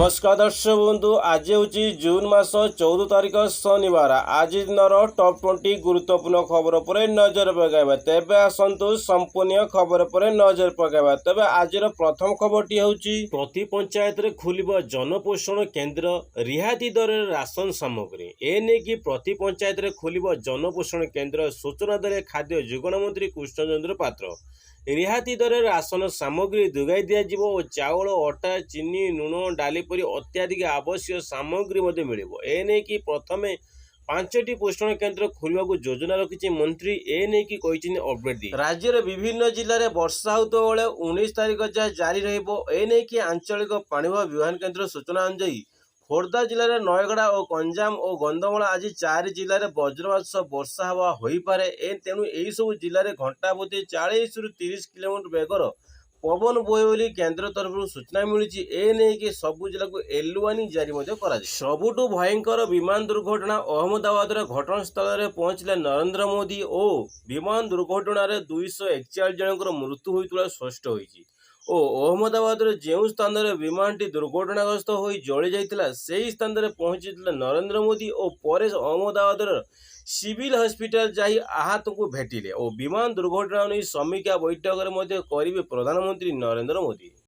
नमस्कार दर्शक बंधु आज हूँ जून मास 14 तारिख शनिवार। आज दिन टॉप 20 गुरुत्वपूर्ण खबर पर नजर पकाइबा। तेबे आसतु संपूर्ण खबर पर नजर पकाइबा। तेबे आज प्रथम खबरटी होउची प्रति पंचायत रे खुलिबो जनपोषण केन्द्र, रिहाती दर राशन सामग्री। एने की प्रति पंचायत रे खुलिबो जनपोषण केन्द्र, सूचना देले खाद्य जोगाण मंत्री कृष्णचंद्र पात्र। रिहाती दर राशन सामग्री जोगाई दियाजिबो और चाउल, अटा, चीनी, लुण, डाली परी अत्याधिक आवश्यक सामग्री मध्य मिलिबो। एने की प्रथमे 5टी पोषण केन्द्र खोलने योजना रखिछि मंत्री। एने की कहिछि अपडेट दी राज्यर विभिन्न जिले में वर्षा होता बेले 19 तारिख जाए जारी रहिबो। एने की आंचलिक पाणीपाग विज्ञान केन्द्र सूचना अनुसार खोर्धा जिले में नयगड़ा और गंजाम और गंधमाल आज 4 जिले में वज्रपात सह वर्षा हवा हो पारे। तेणु यही सब जिले में घंटा प्रति 40 ରୁ 30 किलोमीटर बेगर पवन बोहे बोली केन्द्र तरफ सूचना मिली। एने सबु जिला को येलो वार्निंग जारी कर सबुठु भयंकर विमान दुर्घटना अहमदाबाद घटनास्थल में पहुंचले नरेंद्र मोदी और विमान दुर्घटना 241 जनकर मृत्यु होता स्पष्ट होती। अहमदाबाद जो स्थान में विमानटी दुर्घटनाग्रस्त हो जली जाता से स्थान में पहुंची नरेंद्र मोदी और पर अहमदाबाद सिविल हॉस्पिटल जाई आहत को भेटिले और विमान दुर्घटना नहीं समीक्षा बैठक में करेंगे प्रधानमंत्री नरेंद्र मोदी।